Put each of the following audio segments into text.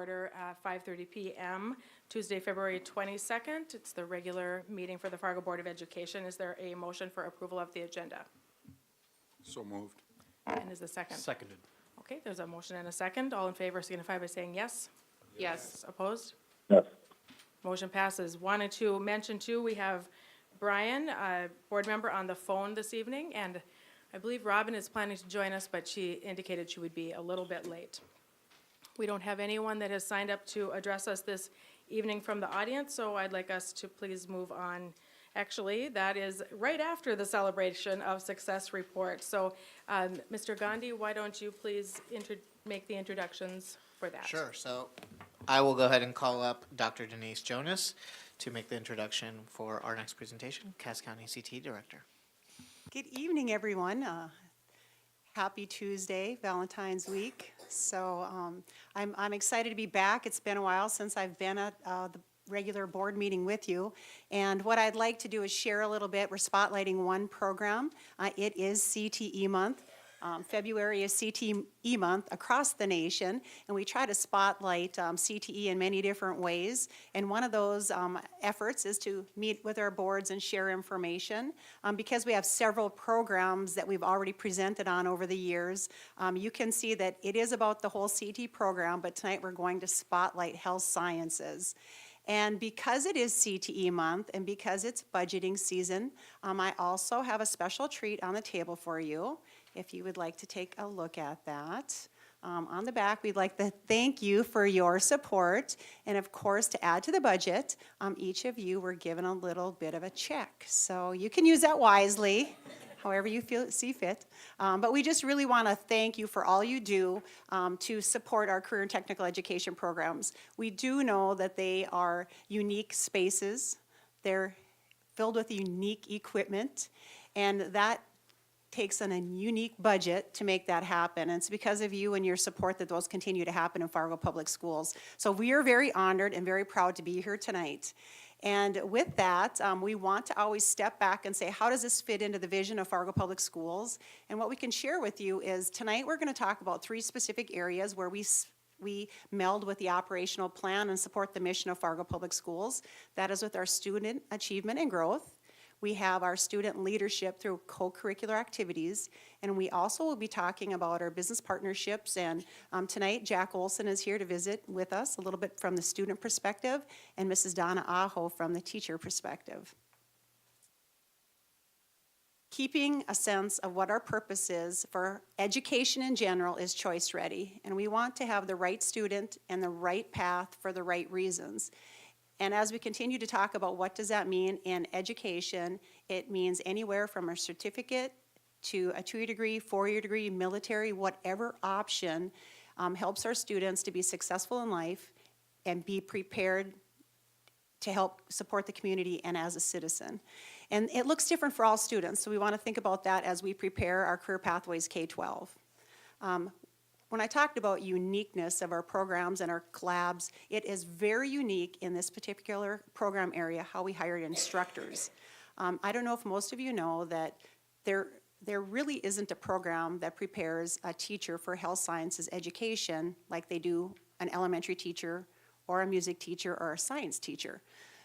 order at 5:30 p.m. Tuesday, February 22nd. It's the regular meeting for the Fargo Board of Education. Is there a motion for approval of the agenda? So moved. And is the second? Seconded. Okay, there's a motion and a second. All in favor signify by saying yes. Yes. Opposed? Yes. Motion passes. Wanted to mention too, we have Brian, a board member, on the phone this evening, and I believe Robin is planning to join us, but she indicated she would be a little bit late. We don't have anyone that has signed up to address us this evening from the audience, so I'd like us to please move on. Actually, that is right after the celebration of success report. So, Mr. Gandhi, why don't you please make the introductions for that? Sure. So I will go ahead and call up Dr. Denise Jonas to make the introduction for our next presentation, Cass County CT Director. Good evening, everyone. Happy Tuesday, Valentine's Week. So I'm excited to be back. It's been a while since I've been at the regular board meeting with you. And what I'd like to do is share a little bit. We're spotlighting one program. It is CTE month. February is CTE month across the nation, and we try to spotlight CTE in many different ways. And one of those efforts is to meet with our boards and share information. Because we have several programs that we've already presented on over the years, you can see that it is about the whole CTE program, but tonight we're going to spotlight health sciences. And because it is CTE month and because it's budgeting season, I also have a special treat on the table for you, if you would like to take a look at that. On the back, we'd like to thank you for your support. And of course, to add to the budget, each of you were given a little bit of a check. So you can use that wisely, however you see fit. But we just really want to thank you for all you do to support our career and technical education programs. We do know that they are unique spaces. They're filled with unique equipment, and that takes on a unique budget to make that happen. And it's because of you and your support that those continue to happen in Fargo Public Schools. So we are very honored and very proud to be here tonight. And with that, we want to always step back and say, how does this fit into the vision of Fargo Public Schools? And what we can share with you is tonight we're going to talk about 3 specific areas where we meld with the operational plan and support the mission of Fargo Public Schools. That is with our student achievement and growth. We have our student leadership through co-curricular activities, and we also will be talking about our business partnerships. And tonight, Jack Olsen is here to visit with us a little bit from the student perspective, and Mrs. Donna Aho from the teacher perspective. Keeping a sense of what our purpose is for education in general is choice ready, and we want to have the right student and the right path for the right reasons. And as we continue to talk about what does that mean in education, it means anywhere from a certificate to a 2-year degree, 4-year degree, military, whatever option helps our students to be successful in life and be prepared to help support the community and as a citizen. And it looks different for all students, so we want to think about that as we prepare our Career Pathways K-12. When I talked about uniqueness of our programs and our collabs, it is very unique in this particular program area how we hire instructors. I don't know if most of you know that there really isn't a program that prepares a teacher for health sciences education like they do an elementary teacher or a music teacher or a science teacher.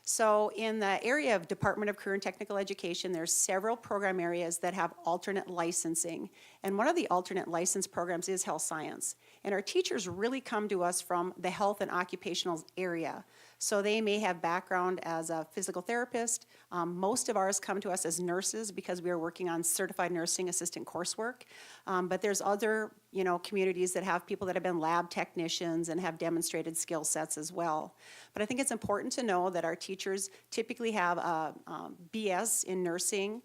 So in the area of Department of Career and Technical Education, there's several program areas that have alternate licensing. And one of the alternate license programs is health science. And our teachers really come to us from the health and occupational area. So they may have background as a physical therapist. Most of ours come to us as nurses because we are working on certified nursing assistant coursework. But there's other communities that have people that have been lab technicians and have demonstrated skill sets as well. But I think it's important to know that our teachers typically have a BS in nursing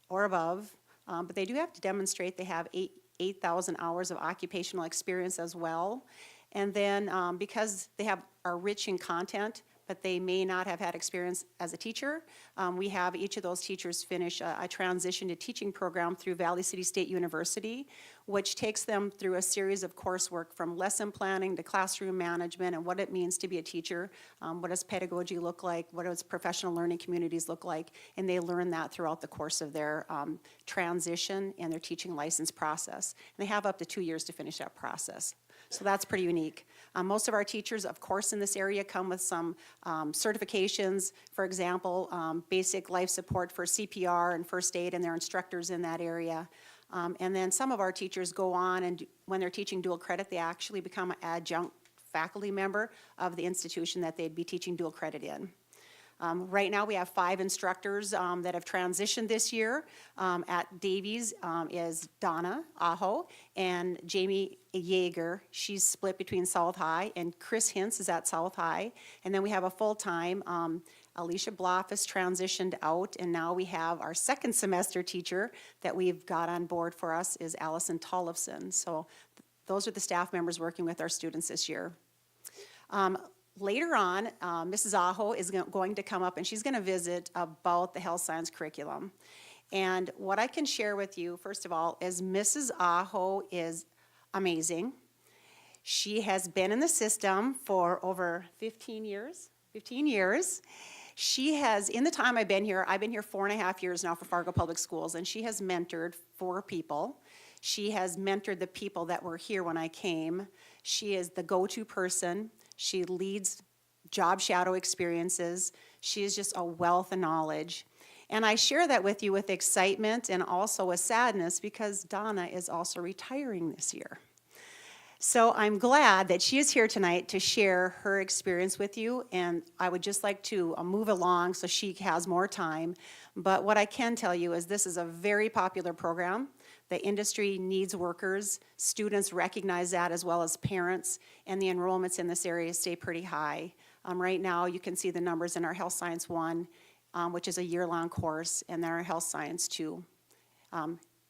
or above, but they do have to demonstrate they have 8,000 hours of occupational experience as well. And then because they are rich in content, but they may not have had experience as a teacher, we have each of those teachers finish a transition to teaching program through Valley City State University, which takes them through a series of coursework from lesson planning to classroom management and what it means to be a teacher, what does pedagogy look like, what does professional learning communities look like, and they learn that throughout the course of their transition and their teaching license process. And they have up to 2 years to finish that process. So that's pretty unique. Most of our teachers, of course, in this area come with some certifications. For example, basic life support for CPR and first aid, and they're instructors in that area. And then some of our teachers go on and when they're teaching dual credit, they actually become an adjunct faculty member of the institution that they'd be teaching dual credit in. Right now, we have 5 instructors that have transitioned this year. At Davies is Donna Aho and Jamie Yeager. She's split between South High, and Chris Hintz is at South High. And then we have a full-time, Alicia Bloff has transitioned out, and now we have our second semester teacher that we've got on board for us is Allison Tollefson. So those are the staff members working with our students this year. Later on, Mrs. Aho is going to come up and she's going to visit about the health science curriculum. And what I can share with you, first of all, is Mrs. Aho is amazing. She has been in the system for over 15 years. She has, in the time I've been here 4.5 years now for Fargo Public Schools, and she has mentored 4 people. She has mentored the people that were here when I came. She is the go-to person. She leads job shadow experiences. She is just a wealth of knowledge. And I share that with you with excitement and also with sadness because Donna is also retiring this year. So I'm glad that she is here tonight to share her experience with you, and I would just like to move along so she has more time. But what I can tell you is this is a very popular program. The industry needs workers. Students recognize that as well as parents, and the enrollments in this area stay pretty high. Right now, you can see the numbers in our Health Science 1, which is a year-long course, and then our Health Science 2.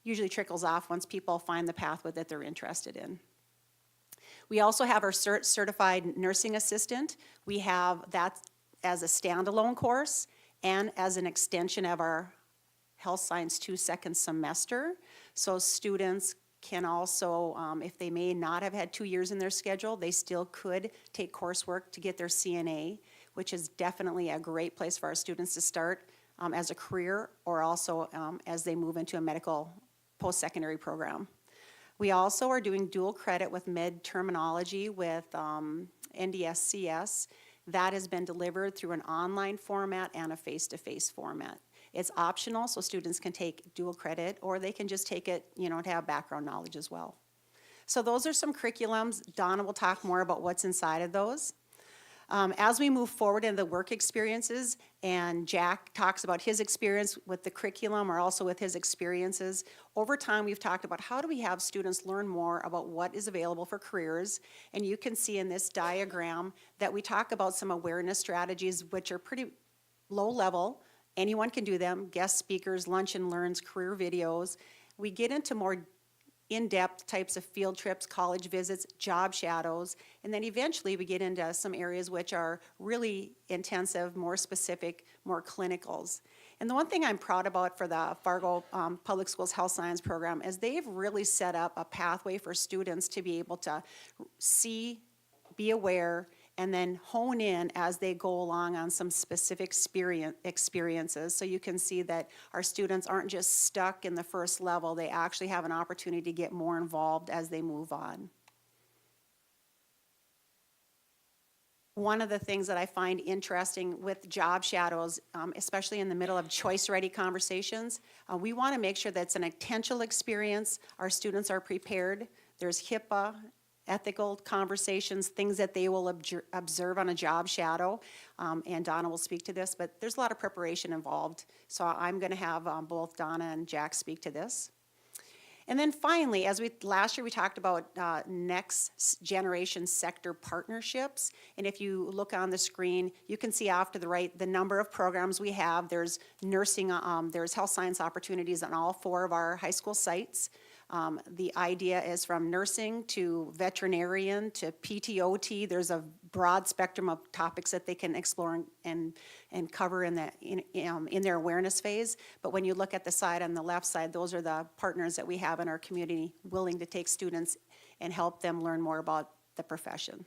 Usually trickles off once people find the pathway that they're interested in. We also have our certified nursing assistant. We have that as a standalone course and as an extension of our Health Science 2 second semester. So students can also, if they may not have had 2 years in their schedule, they still could take coursework to get their CNA, which is definitely a great place for our students to start as a career or also as they move into a medical post-secondary program. We also are doing dual credit with med terminology with NDSCS. That has been delivered through an online format and a face-to-face format. It's optional, so students can take dual credit, or they can just take it, to have background knowledge as well. So those are some curriculums. Donna will talk more about what's inside of those. As we move forward in the work experiences, and Jack talks about his experience with the curriculum or also with his experiences, over time we've talked about how do we have students learn more about what is available for careers. And you can see in this diagram that we talk about some awareness strategies which are pretty low level. Anyone can do them, guest speakers, lunch and learns, career videos. We get into more in-depth types of field trips, college visits, job shadows, and then eventually we get into some areas which are really intensive, more specific, more clinicals. And the one thing I'm proud about for the Fargo Public Schools Health Science Program is they've really set up a pathway for students to be able to see, be aware, and then hone in as they go along on some specific experiences. So you can see that our students aren't just stuck in the first level, they actually have an opportunity to get more involved as they move on. One of the things that I find interesting with job shadows, especially in the middle of choice-ready conversations, we want to make sure that it's an intentional experience, our students are prepared, there's HIPAA, ethical conversations, things that they will observe on a job shadow, and Donna will speak to this, but there's a lot of preparation involved. So I'm going to have both Donna and Jack speak to this. And then finally, last year we talked about next generation sector partnerships, and if you look on the screen, you can see off to the right the number of programs we have. There's nursing, there's health science opportunities on all 4 of our high school sites. The idea is from nursing to veterinarian to PTOT. There's a broad spectrum of topics that they can explore and cover in their awareness phase. But when you look at the side on the left side, those are the partners that we have in our community willing to take students and help them learn more about the profession.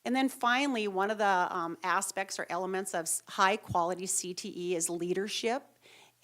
And then finally, one of the aspects or elements of high quality CTE is leadership.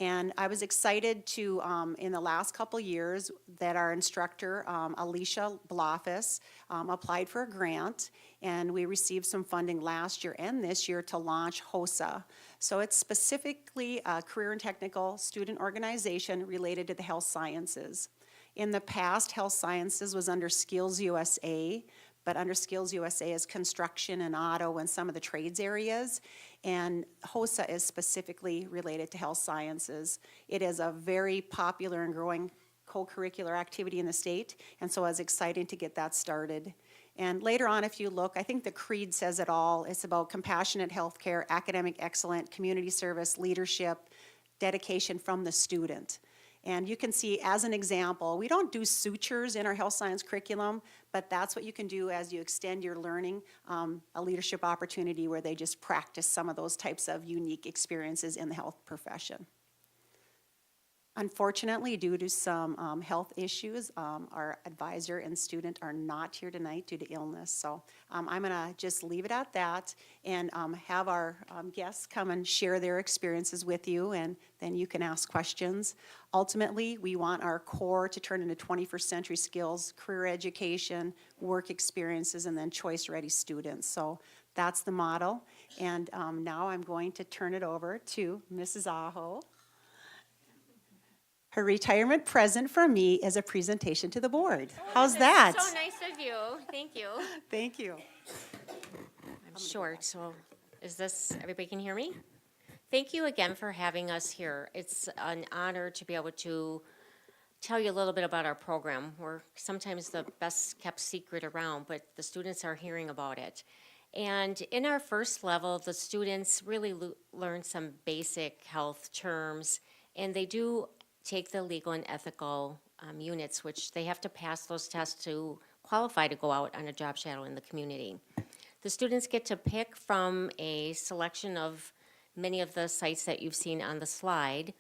And I was excited to, in the last couple years, that our instructor, Alicia Blofis, applied for a grant, and we received some funding last year and this year to launch HOSA. So it's specifically a career and technical student organization related to the health sciences. In the past, health sciences was under Skills USA, but under Skills USA is construction and auto and some of the trades areas. And HOSA is specifically related to health sciences. It is a very popular and growing co-curricular activity in the state, and so it's exciting to get that started. And later on, if you look, I think the creed says it all. It's about compassionate healthcare, academic excellence, community service, leadership, dedication from the student. And you can see, as an example, we don't do sutures in our health science curriculum, but that's what you can do as you extend your learning, a leadership opportunity where they just practice some of those types of unique experiences in the health profession. Unfortunately, due to some health issues, our advisor and student are not here tonight due to illness. So I'm going to just leave it at that and have our guests come and share their experiences with you, and then you can ask questions. Ultimately, we want our core to turn into 21st century skills, career education, work experiences, and then choice-ready students. So that's the model. And now I'm going to turn it over to Mrs. Aho. Her retirement present for me is a presentation to the board. How's that? So nice of you. Thank you. Thank you. I'm short, so is this, everybody can hear me? Thank you again for having us here. It's an honor to be able to tell you a little bit about our program. We're sometimes the best kept secret around, but the students are hearing about it. And in our first level, the students really learn some basic health terms, and they do take the legal and ethical units, which they have to pass those tests to qualify to go out on a job shadow in the community. The students get to pick from a selection of many of the sites that you've seen on the slide,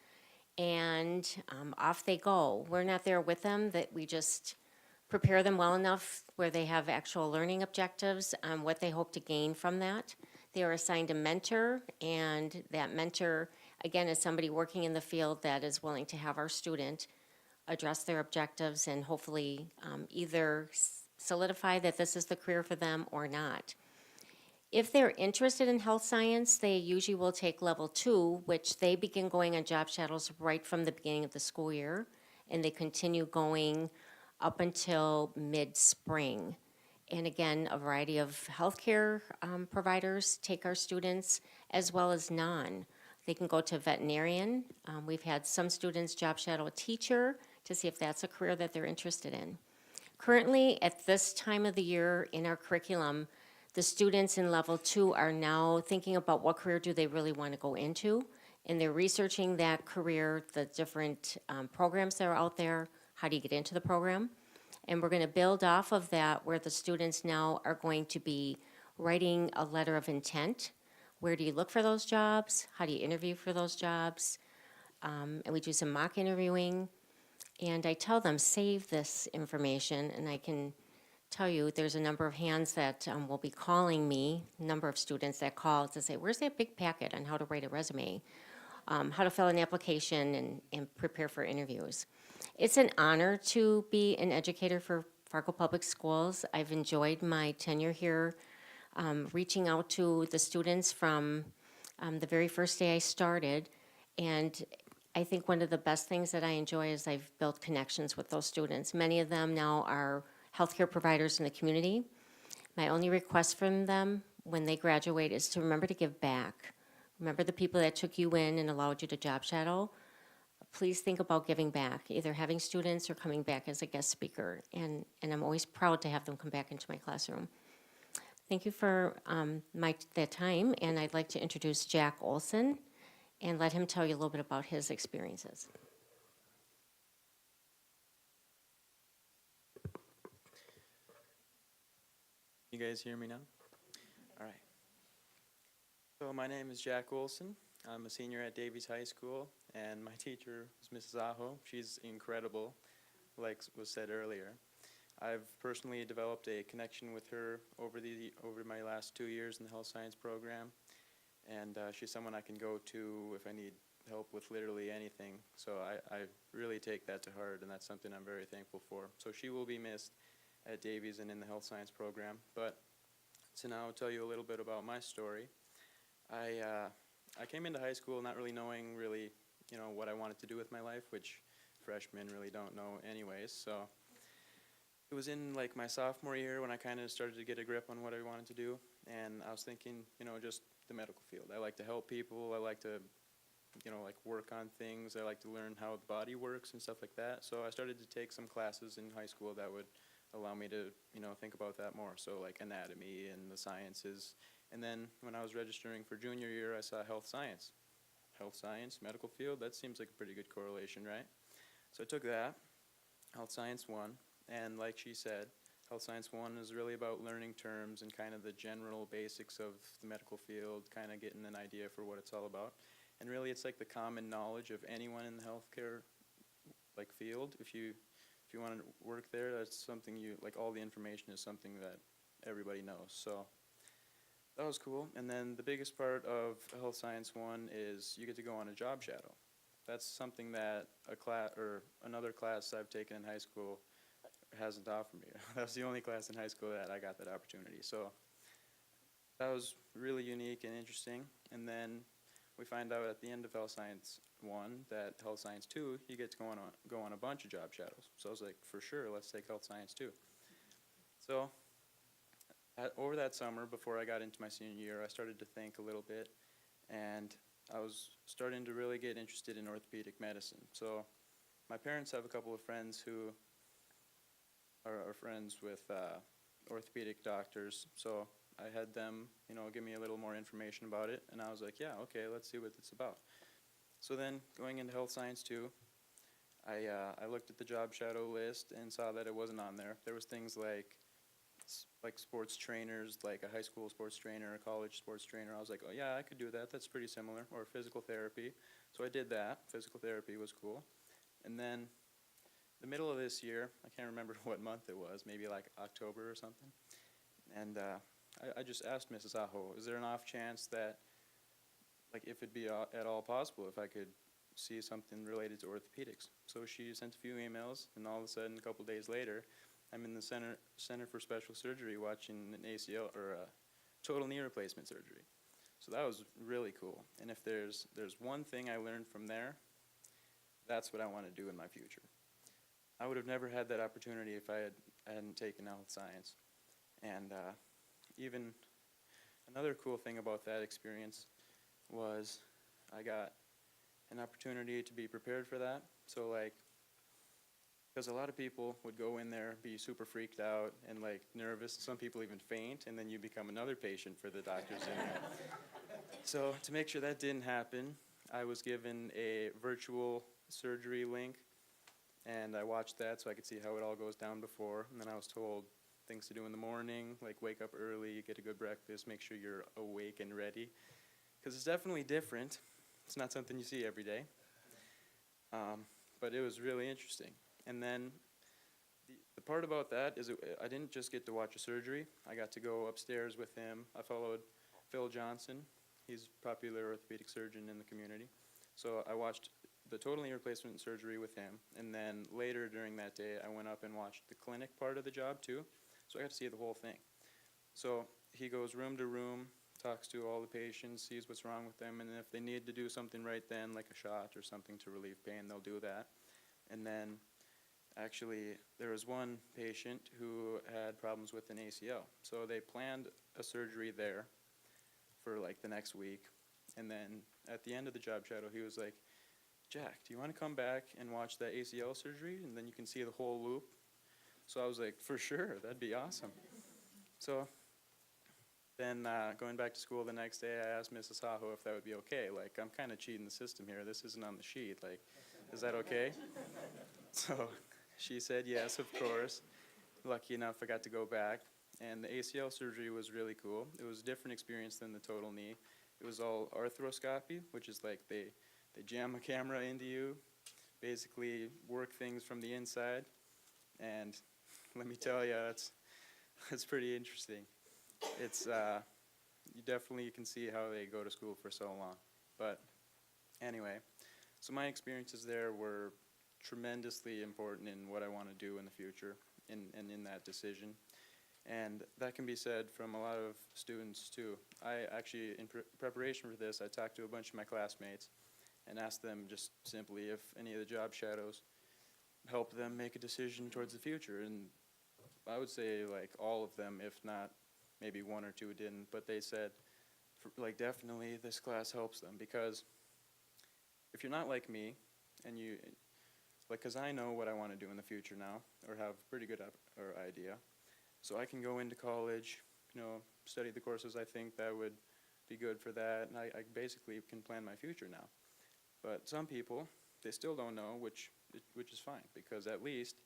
and off they go. We're not there with them, that we just prepare them well enough where they have actual learning objectives on what they hope to gain from that. They are assigned a mentor, and that mentor, again, is somebody working in the field that is willing to have our student address their objectives and hopefully either solidify that this is the career for them or not. If they're interested in health science, they usually will take level 2, which they begin going on job shadows right from the beginning of the school year, and they continue going up until mid-spring. And again, a variety of healthcare providers take our students, as well as non. They can go to veterinarian. We've had some students job shadow a teacher to see if that's a career that they're interested in. Currently, at this time of the year in our curriculum, the students in level 2 are now thinking about what career do they really want to go into, and they're researching that career, the different programs that are out there, how do you get into the program. And we're going to build off of that where the students now are going to be writing a letter of intent. Where do you look for those jobs? How do you interview for those jobs? And we do some mock interviewing. And I tell them, save this information, and I can tell you there's a number of hands that will be calling me, a number of students that call to say, where's that big packet on how to write a resume, how to fill an application and prepare for interviews. It's an honor to be an educator for Fargo Public Schools. I've enjoyed my tenure here, reaching out to the students from the very first day I started. And I think one of the best things that I enjoy is I've built connections with those students. Many of them now are healthcare providers in the community. My only request from them when they graduate is to remember to give back. Remember the people that took you in and allowed you to job shadow. Please think about giving back, either having students or coming back as a guest speaker. And I'm always proud to have them come back into my classroom. Thank you for that time, and I'd like to introduce Jack Olsen and let him tell you a little bit about his experiences. You guys hear me now? All right. So my name is Jack Olsen. I'm a senior at Davies High School, and my teacher is Mrs. Aho. She's incredible, like was said earlier. I've personally developed a connection with her over my last 2 years in the health science program, and she's someone I can go to if I need help with literally anything. So I really take that to heart, and that's something I'm very thankful for. So she will be missed at Davies and in the health science program. But to now tell you a little bit about my story, I came into high school not really knowing what I wanted to do with my life, which freshmen really don't know anyways. So it was in like my sophomore year when I kind of started to get a grip on what I wanted to do, and I was thinking, just the medical field. I like to help people. I like to, like work on things. I like to learn how the body works and stuff like that. So I started to take some classes in high school that would allow me to, think about that more. So like anatomy and the sciences. And then when I was registering for junior year, I saw health science. Health science, medical field, that seems like a pretty good correlation, right? So I took that, Health Science 1, and like she said, Health Science 1 is really about learning terms and kind of the general basics of the medical field, kind of getting an idea for what it's all about. And really it's like the common knowledge of anyone in the healthcare like field. If you want to work there, that's something all the information is something that everybody knows. So that was cool. And then the biggest part of Health Science 1 is you get to go on a job shadow. That's something that a class or another class I've taken in high school hasn't offered me. That was the only class in high school that I got that opportunity. So that was really unique and interesting. And then we find out at the end of Health Science 1 that Health Science 2, you get to go on a bunch of job shadows. So I was like, for sure, let's take Health Science 2. So over that summer, before I got into my senior year, I started to think a little bit, and I was starting to really get interested in orthopedic medicine. So my parents have a couple of friends who are friends with orthopedic doctors. So I had them, give me a little more information about it, and I was like, yeah, okay, let's see what it's about. So then going into Health Science 2, I looked at the job shadow list and saw that it wasn't on there. There was things like sports trainers, like a high school sports trainer, a college sports trainer. I was like, oh yeah, I could do that. That's pretty similar. Or physical therapy. So I did that. Physical therapy was cool. And then the middle of this year, I can't remember what month it was, maybe like October or something. And I just asked Mrs. Aho, is there an off chance that, if it'd be at all possible if I could see something related to orthopedics? So she sent a few emails, and all of a sudden, a couple days later, I'm in the Center for Special Surgery watching an ACL or a total knee replacement surgery. So that was really cool. And if there's one thing I learned from there, that's what I want to do in my future. I would have never had that opportunity if I hadn't taken health science. And even another cool thing about that experience was I got an opportunity to be prepared for that. So because a lot of people would go in there, be super freaked out and nervous. Some people even faint, and then you become another patient for the doctors in there. So to make sure that didn't happen, I was given a virtual surgery link, and I watched that so I could see how it all goes down before. And then I was told things to do in the morning, like wake up early, get a good breakfast, make sure you're awake and ready. Because it's definitely different. It's not something you see every day. But it was really interesting. And then the part about that is I didn't just get to watch a surgery. I got to go upstairs with him. I followed Phil Johnson. He's a popular orthopedic surgeon in the community. So I watched the total knee replacement surgery with him. And then later during that day, I went up and watched the clinic part of the job too. So I got to see the whole thing. So he goes room to room, talks to all the patients, sees what's wrong with them, and if they need to do something right then, like a shot or something to relieve pain, they'll do that. And then actually, there was one patient who had problems with an ACL. So they planned a surgery there for the next week. And then at the end of the job shadow, he was like, Jack, do you want to come back and watch that ACL surgery? And then you can see the whole loop. So I was like, for sure, that'd be awesome. So then going back to school the next day, I asked Mrs. Aho if that would be okay. I'm kind of cheating the system here. This isn't on the sheet. Is that okay? So she said yes, of course. Lucky enough, I got to go back. And the ACL surgery was really cool. It was a different experience than the total knee. It was all arthroscopy, which is they jam a camera into you, basically work things from the inside. And let me tell you, it's pretty interesting. It's you definitely can see how they go to school for so long. But Anyway, so my experiences there were tremendously important in what I want to do in the future and in that decision. And that can be said from a lot of students too. I actually, in preparation for this, I talked to a bunch of my classmates and asked them just simply if any of the job shadows helped them make a decision towards the future. And I would say like all of them, if not maybe one or two didn't, but they said like definitely this class helps them, because if you're not like me and you, like, because I know what I want to do in the future now, or have a pretty good idea. So I can go into college, you know, study the courses I think that would be good for that, and I basically can plan my future now. But some people, they still don't know, which is fine, because at least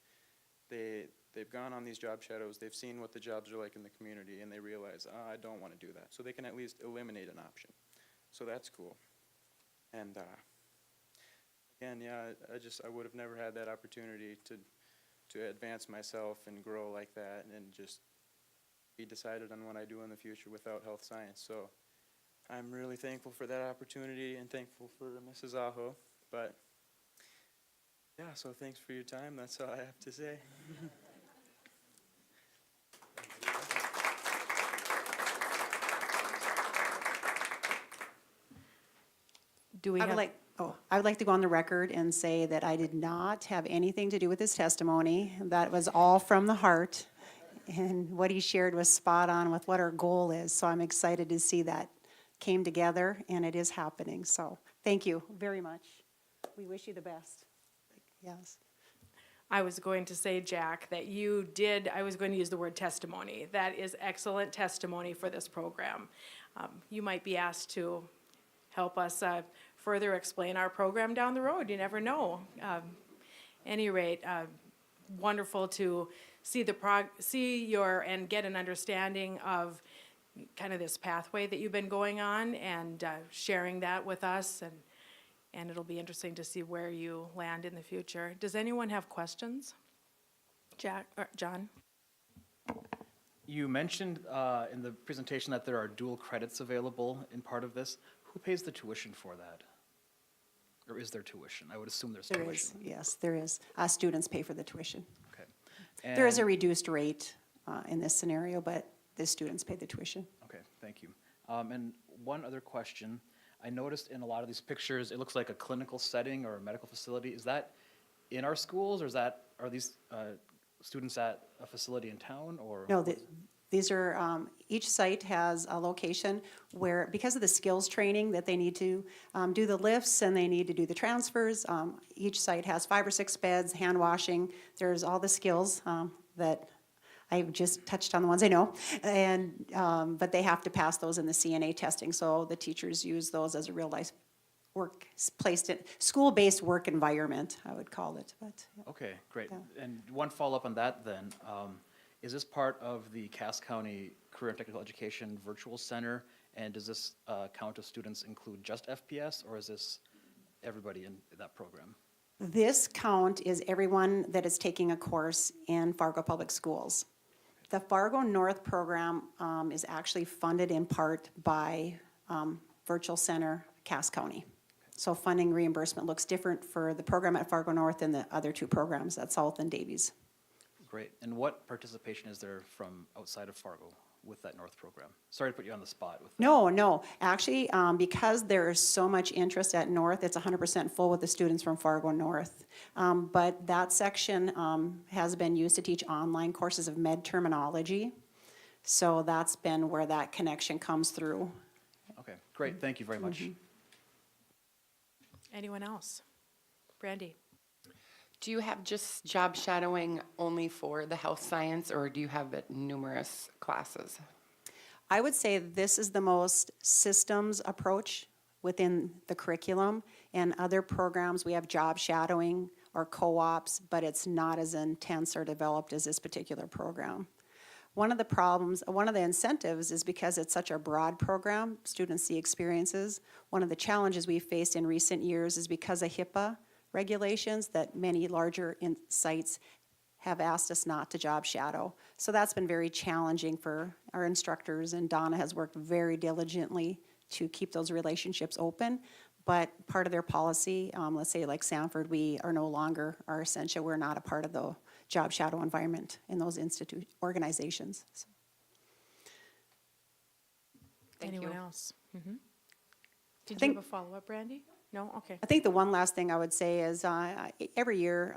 they've gone on these job shadows, they've seen what the jobs are like in the community, and they realize, I don't want to do that. So they can at least eliminate an option. So that's cool. And again, yeah, I would have never had that opportunity to advance myself and grow like that and just be decided on what I do in the future without health science. So I'm really thankful for that opportunity and thankful for Mrs. Aho. But yeah, so thanks for your time. That's all I have to say. Do we I have? would like to go on the record and say that I did not have anything to do with his testimony. That was all from the heart. And what he shared was spot on with what our goal is. So I'm excited to see that came together, and it is happening. So thank you very much. We wish you the best. Yes. I was going to say, Jack, that I was going to use the word testimony. That is excellent testimony for this program. You might be asked to help us further explain our program down the road. You never know. Any rate, wonderful to see and get an understanding of kind of this pathway that you've been going on, and sharing that with us, and it'll be interesting to see where you land in the future. Does anyone have questions? Jack or John? You mentioned in the presentation that there are dual credits available in part of this. Who pays the tuition for that? Or is there tuition? I would assume there's There tuition. is, yes, there is. Students pay for the tuition. Okay. There is a And- reduced rate in this scenario, but the students pay the tuition. Okay, thank you. And one other question. I noticed in a lot of these pictures, it looks like a clinical setting or a medical facility. Is that in our schools, or are these students at a facility in town, or? No, these are, each site has a location where, because of the skills training that they need to do the lifts and they need to do the transfers, each site has 5 or 6 beds, hand washing. There's all the skills that I've just touched on, the ones I know, and but they have to pass those in the CNA testing. So the teachers use those as a real life school-based work environment, I would call it. But yeah. Okay, great. Yeah. And one follow-up on that then. Is this part of the Cass County Career and Technical Education Virtual Center? And does this count of students include just FPS, or is this everybody in that program? This count is everyone that is taking a course in Fargo Public Schools. The Fargo North program is actually funded in part by Virtual Center, Cass County. So funding reimbursement looks different for the program at Fargo North than the other 2 programs at South and Davies. Great. And what participation is there from outside of Fargo with that North program? Sorry to put you on the spot with that. No. Actually, because there is so much interest at North, it's 100% full with the students from Fargo North. But that section has been used to teach online courses of med terminology. So that's been where that connection comes through. Okay, great. Thank you very much. Anyone else? Brandy? Do you have just job shadowing only for the health science, or do you have it in numerous classes? I would say this is the most systems approach within the curriculum. And other programs, we have job shadowing or co-ops, but it's not as intense or developed as this particular program. One of the incentives is because it's such a broad program, students see experiences. One of the challenges we've faced in recent years is because of HIPAA regulations that many larger sites have asked us not to job shadow. So that's been very challenging for our instructors, and Donna has worked very diligently to keep those relationships open. but part of their policy, let's say like Sanford, we are no longer, our Essentia, we're not a part of the job shadow environment in those organizations. So, Thank Anyone you. else? Mhm. Did you think- have a follow-up, Brandy? No? Okay. I think the one last thing I would say is every year,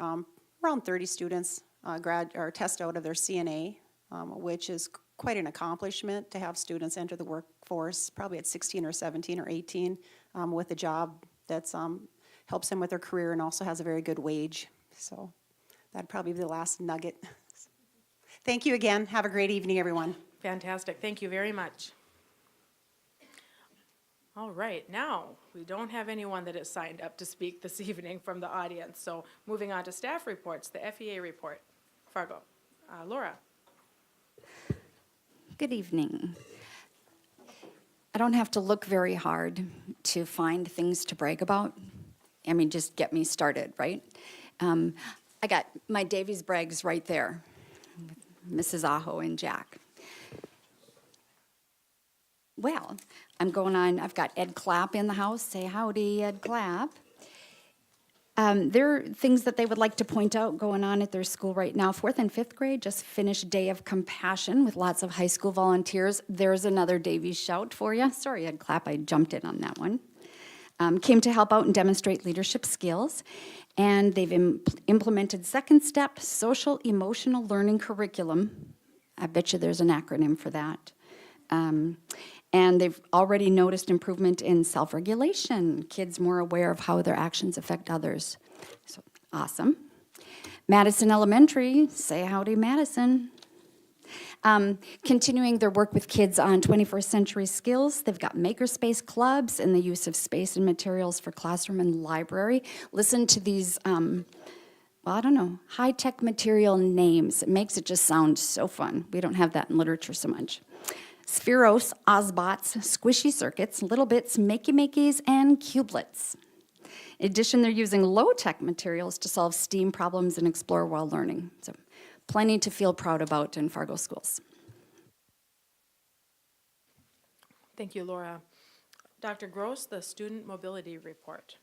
around 30 students or test out of their CNA, which is quite an accomplishment to have students enter the workforce, probably at 16 or 17 or 18, with a job that's helps them with their career and also has a very good wage. So that'd probably be the last nugget. Thank you again. Have a great evening, everyone. Fantastic. Thank you very much. All right, now, we don't have anyone that is signed up to speak this evening from the audience. So moving on to staff reports, the FEA report. Fargo. Laura. Good evening. I don't have to look very hard to find things to brag about. I mean, just get me started, right? I got my Davies brags right there, Mrs. Aho and Jack. Well, I'm going on, I've got Ed Clapp in the house. Say howdy, Ed Clapp. There are things that they would like to point out going on at their school right now. 4th and 5th grade just finished Day of Compassion with lots of high school volunteers. There's another Davies shout for you. Sorry, Ed Clapp, I jumped in on that one. Came to help out and demonstrate leadership skills. And they've implemented Second Step Social Emotional Learning Curriculum. I bet you there's an acronym for that. And they've already noticed improvement in self-regulation, kids more aware of how their actions affect others. So, awesome. Madison Elementary, say howdy, Madison. Continuing their work with kids on 21st century skills, they've got makerspace clubs and the use of space and materials for classroom and library. Listen to these, well, I don't know, high-tech material names. It makes it just sound so fun. We don't have that in literature so much. Spheros, Ozbots, Squishy Circuits, Little Bits, Makey-Makeys, and Cubelets. In addition, they're using low-tech materials to solve STEAM problems and explore while learning. So, plenty to feel proud about in Fargo schools. Thank you, Laura. Dr. Gross, the student mobility report.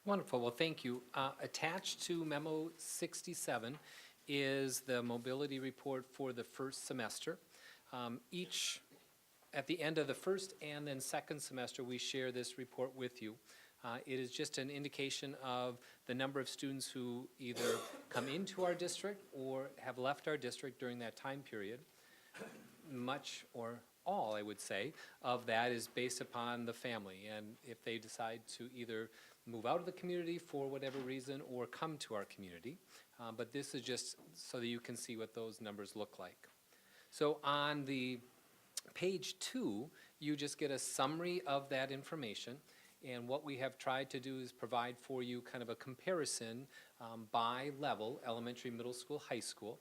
Wonderful. Well, thank you. Attached to Memo 67 is the mobility report for the first semester. At the end of the first and then second semester, we share this report with you. It is just an indication of the number of students who either come into our district or have left our district during that time period. Much or all, I would say, of that is based upon the family, and if they decide to either move out of the community for whatever reason or come to our community. But this is just so that you can see what those numbers look like. So on the page 2, you just get a summary of that information. And what we have tried to do is provide for you kind of a comparison by level, elementary, middle school, high school,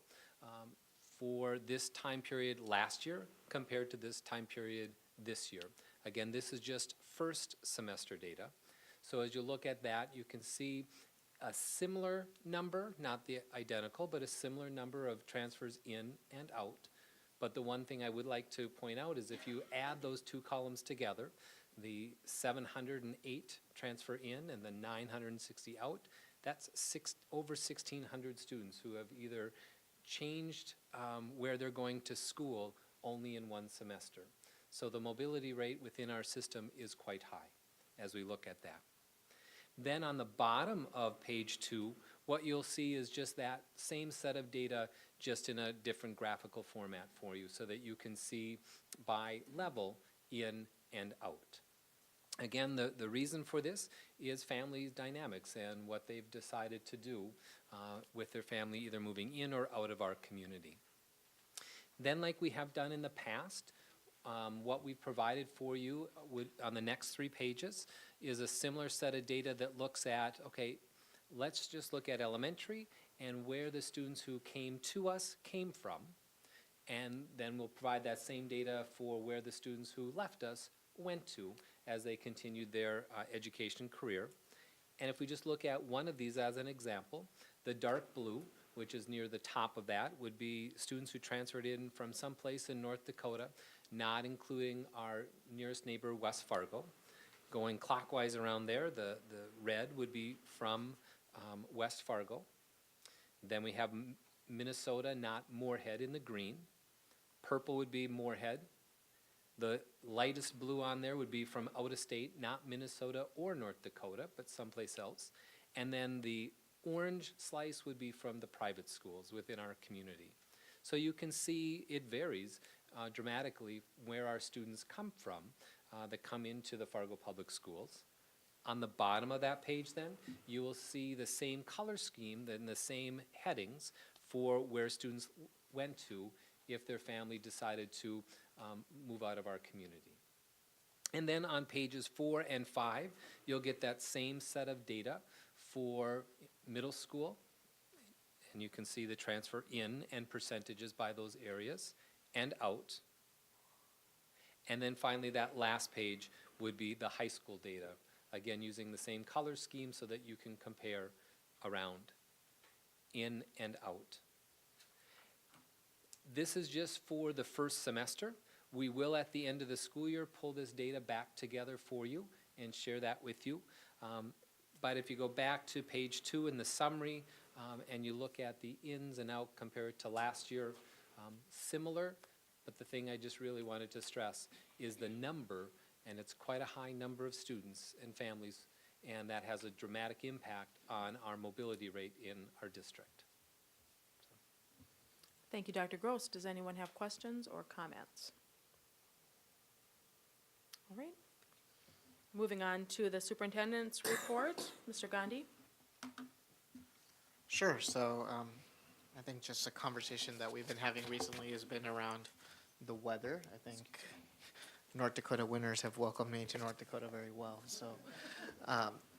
for this time period last year compared to this time period this year. Again, this is just first semester data. So as you look at that, you can see a similar number, not the identical, but a similar number of transfers in and out. But the one thing I would like to point out is if you add those two columns together, the 708 transfer in and the 960 out, that's over 1,600 students who have either changed where they're going to school only in one semester. So the mobility rate within our system is quite high as we look at that. Then on the bottom of page 2, what you'll see is just that same set of data, just in a different graphical format for you so that you can see by level in and out. Again, the reason for this is family dynamics and what they've decided to do with their family, either moving in or out of our community. Then, like we have done in the past, what we've provided for you on the next 3 pages is a similar set of data that looks at, okay, let's just look at elementary and where the students who came to us came from. And then we'll provide that same data for where the students who left us went to as they continued their education career. And if we just look at one of these as an example, the dark blue, which is near the top of that, would be students who transferred in from someplace in North Dakota, not including our nearest neighbor, West Fargo. Going clockwise around there, the red would be from West Fargo. Then we have Minnesota, not Moorhead, in the green. Purple would be Moorhead. The lightest blue on there would be from out of state, not Minnesota or North Dakota, but someplace else. And then the orange slice would be from the private schools within our community. So you can see it varies dramatically where our students come from that come into the Fargo Public Schools. On the bottom of that page then, you will see the same color scheme and the same headings for where students went to if their family decided to move out of our community. And then on pages 4 and 5, you'll get that same set of data for middle school. And you can see the transfer in and percentages by those areas and out. And then finally, that last page would be the high school data. Again, using the same color scheme so that you can compare around, in and out. This is just for the first semester. We will, at the end of the school year, pull this data back together for you and share that with you. But if you go back to page 2 in the summary and you look at the ins and out compared to last year, similar, but the thing I just really wanted to stress is the number, and it's quite a high number of students and families, and that has a dramatic impact on our mobility rate in our district. Thank you, Dr. Gross. Does anyone have questions or comments? All right. Moving on to the superintendent's report. Mr. Gandhi? Sure. So I think just a conversation that we've been having recently has been around the weather. I think North Dakota winters have welcomed me to North Dakota very well. So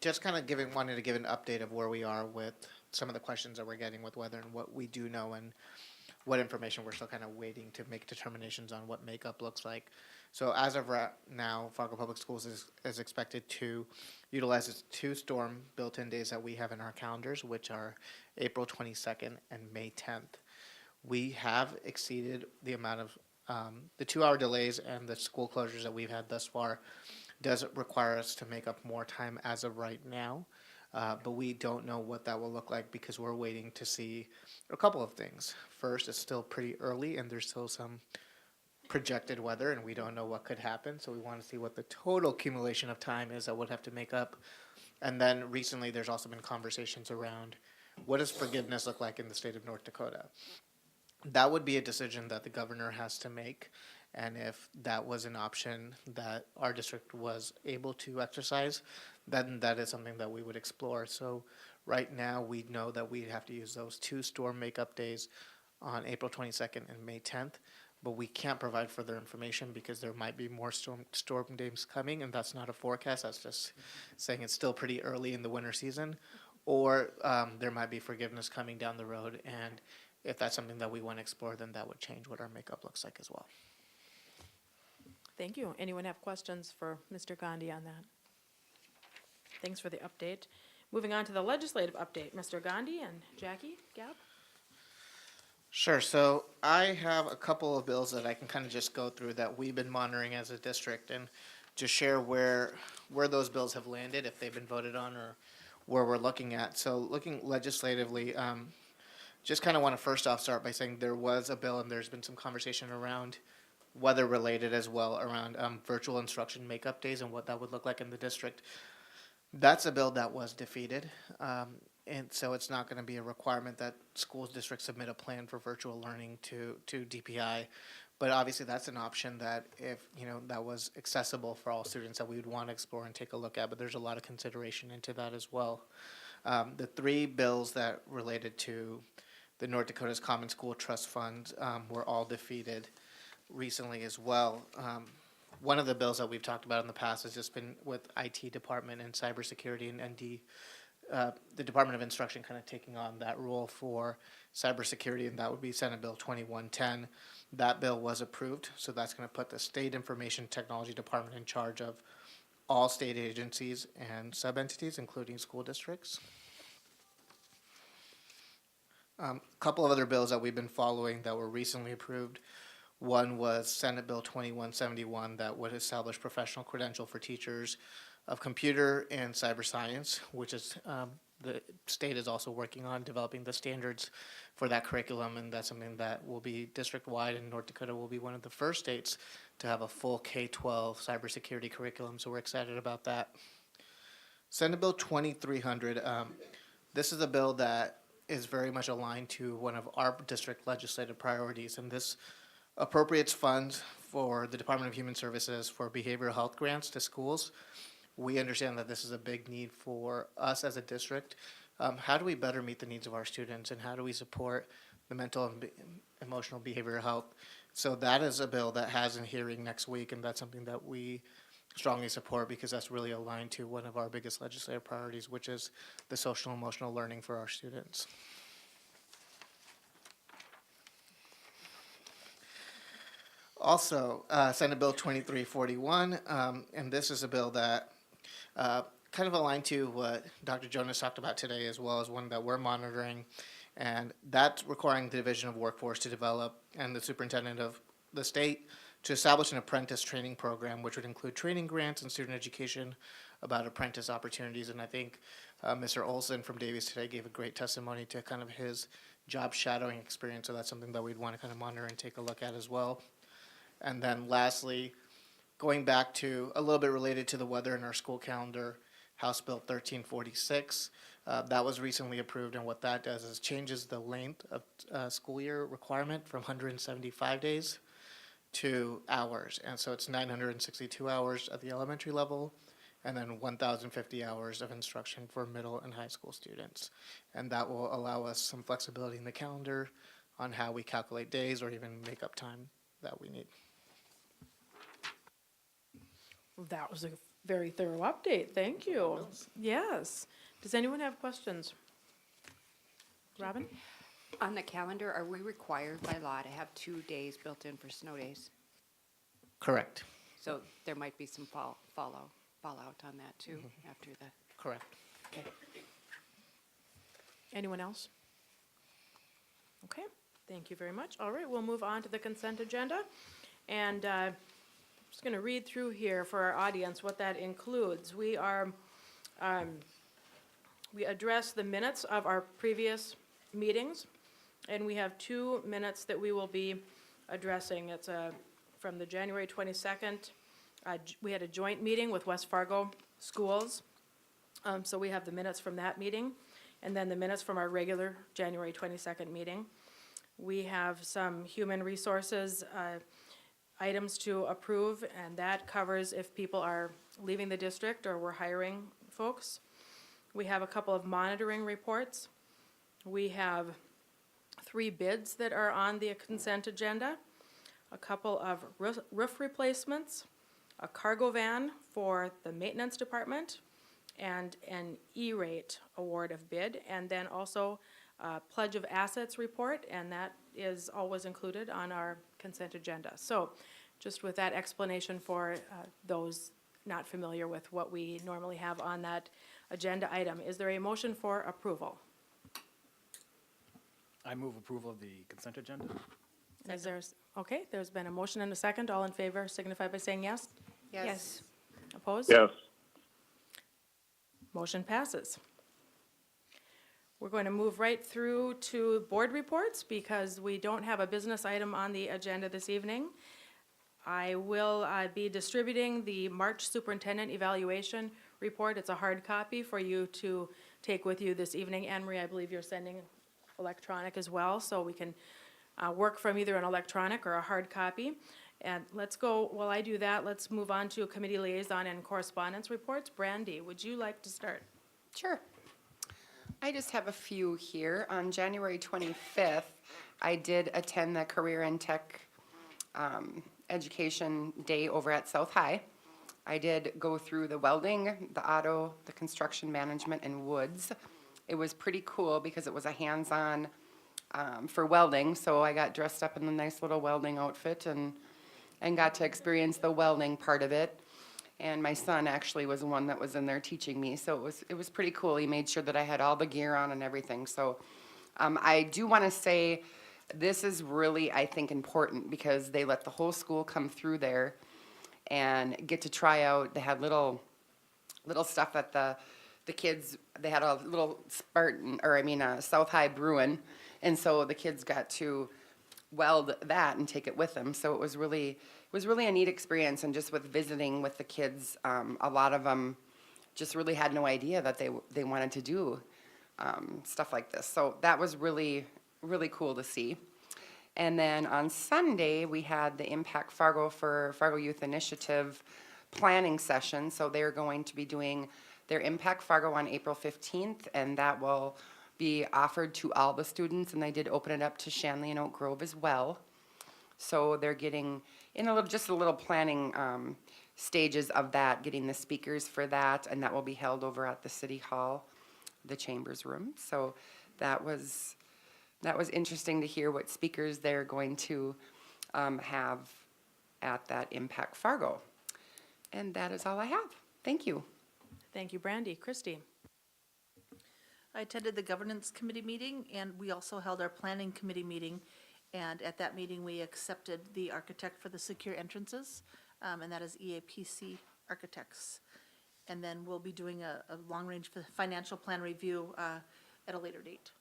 just kind of wanted to give an update of where we are with some of the questions that we're getting with weather and what we do know and what information we're still kind of waiting to make determinations on what makeup looks like. So as of right now, Fargo Public Schools is expected to utilize its 2 storm built-in days that we have in our calendars, which are April 22nd and May 10th. We have exceeded the amount of the 2-hour delays and the school closures that we've had thus far does require us to make up more time as of right now. But we don't know what that will look like because we're waiting to see a couple of things. First, it's still pretty early and there's still some projected weather and we don't know what could happen. So we want to see what the total accumulation of time is that would have to make up. And then recently there's also been conversations around what does forgiveness look like in the state of North Dakota. That would be a decision that the governor has to make. And if that was an option that our district was able to exercise, then that is something that we would explore. So right now we know that we have to use those 2 storm makeup days on April 22nd and May 10th, but we can't provide further information because there might be more storm days coming, and that's not a forecast. That's just saying it's still pretty early in the winter season, or there might be forgiveness coming down the road, and if that's something that we want to explore, then that would change what our makeup looks like as well. Thank you. Anyone have questions for Mr. Gandhi on that? Thanks for the update. Moving on to the legislative update. Mr. Gandhi and Jackie, Gab? Sure. So I have a couple of bills that I can kind of just go through that we've been monitoring as a district and just share where those bills have landed, if they've been voted on, or where we're looking at. So looking legislatively, just kind of want to first off start by saying there was a bill and there's been some conversation around weather related as well around virtual instruction makeup days and what that would look like in the district. That's a bill that was defeated. And so it's not going to be a requirement that schools districts submit a plan for virtual learning to DPI. But obviously that's an option that if, that was accessible for all students that we would want to explore and take a look at. But there's a lot of consideration into that as well. The 3 bills that related to the North Dakota's Common School Trust Fund were all defeated recently as well. One of the bills that we've talked about in the past has just been with IT department and cybersecurity and the Department of Instruction kind of taking on that role for cybersecurity, and that would be Senate Bill 2110. That bill was approved, so that's going to put the State Information Technology Department in charge of all state agencies and sub-entities, including school districts. A couple of other bills that we've been following that were recently approved One was Senate Bill 2171 that would establish professional credential for teachers of computer and cyber science, which is the state is also working on developing the standards for that curriculum, and that's something that will be district-wide, and North Dakota will be one of the first states to have a full K-12 cybersecurity curriculum, so we're excited about that. Senate Bill 2300, this is a bill that is very much aligned to one of our district legislative priorities, and this appropriates funds for the Department of Human Services for behavioral health grants to schools. We understand that this is a big need for us as a district. How do we better meet the needs of our students, and how do we support the mental and emotional behavioral health? So that is a bill that has a hearing next week, and that's something that we strongly support because that's really aligned to one of our biggest legislative priorities, which is the social and emotional learning for our students. Also, Senate Bill 2341, and this is a bill that kind of aligned to what Dr. Jonas talked about today, as well as one that we're monitoring, and that's requiring the Division of Workforce to develop and the superintendent of the state to establish an apprentice training program, which would include training grants and student education about apprentice opportunities. And I think Mr. Olsen from Davies today gave a great testimony to kind of his job shadowing experience, so that's something that we'd want to kind of monitor and take a look at as well. And then lastly, going back to a little bit related to the weather in our school calendar, House Bill 1346, that was recently approved, and what that does is changes the length of school year requirement from 175 days to hours. And so it's 962 hours at the elementary level, and then 1,050 hours of instruction for middle and high school students. And that will allow us some flexibility in the calendar on how we calculate days or even make up time that we need. That was a very thorough update. Thank you. Yes. Does anyone have questions? Robin? On the calendar, are we required by law to have 2 days built in for snow days? Correct. So there might be some fallout on that too after the. Correct. Okay. Anyone else? Okay, thank you very much. All right, we'll move on to the consent agenda. And I'm just going to read through here for our audience what that includes. We address the minutes of our previous meetings, and we have 2 minutes that we will be addressing. It's from the January 22nd. We had a joint meeting with West Fargo schools, so we have the minutes from that meeting, and then the minutes from our regular January 22nd meeting. We have some human resources items to approve, and that covers if people are leaving the district or we're hiring folks. We have a couple of monitoring reports. We have 3 bids that are on the consent agenda, a couple of roof replacements, a cargo van for the maintenance department, and an E-rate award of bid, and then also a pledge of assets report, and that is always included on our consent agenda. So just with that explanation for those not familiar with what we normally have on that agenda item, is there a motion for approval? I move approval of the consent agenda. Is there, okay, there's been a motion and a second. All in favor signify by saying yes. Yes. Opposed? Yes. Motion passes. We're going to move right through to board reports because we don't have a business item on the agenda this evening. I will be distributing the March Superintendent Evaluation Report. It's a hard copy for you to take with you this evening. Anne Marie, I believe you're sending electronic as well, so we can work from either an electronic or a hard copy. And let's go, while I do that, let's move on to committee liaison and correspondence reports. Brandy, would you like to start? Sure. I just have a few here. On January 25th, I did attend the Career and Tech Education Day over at South High. I did go through the welding, the auto, the construction management, and woods. It was pretty cool because it was a hands-on for welding, so I got dressed up in the nice little welding outfit and got to experience the welding part of it. And my son actually was the one that was in there teaching me, so it was pretty cool. He made sure that I had all the gear on and everything. So I do want to say this is really, I think, important because they let the whole school come through there and get to try out. They had little stuff that the kids, they had a little Spartan, or I mean, a South High Bruin. And so the kids got to weld that and take it with them. So it was really a neat experience. And just with visiting with the kids, a lot of them just really had no idea that they wanted to do stuff like this. So that was really cool to see. And then on Sunday, we had the Impact Fargo for Fargo Youth Initiative planning session. So they're going to be doing their Impact Fargo on April 15th, and that will be offered to all the students, and they did open it up to Shanley and Oak Grove as well. So they're getting in just a little planning stages of that, getting the speakers for that, and that will be held over at the City Hall, the Chambers Room. So that was interesting to hear what speakers they're going to have at that Impact Fargo. And that is all I have. Thank you. Thank you, Brandy. Christy? I attended the Governance Committee meeting, and we also held our Planning Committee meeting. And at that meeting, we accepted the architect for the secure entrances, and that is EAPC Architects. And then we'll be doing a long-range financial plan review at a later date,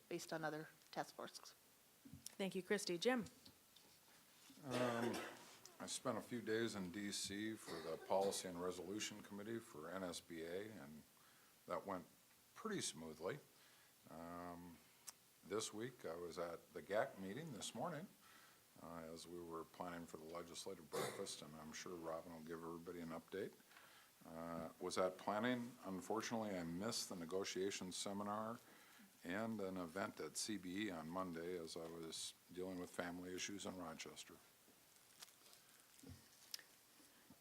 based on other task forces. Thank you, Christy. Jim? I spent a few days in DC for the Policy and Resolution Committee for NSBA, and that went pretty smoothly. This week, I was at the GAC meeting this morning as we were planning for the legislative breakfast, and I'm sure Robin will give everybody an update. Was at planning. Unfortunately, I missed the negotiations seminar and an event at CBE on Monday as I was dealing with family issues in Rochester.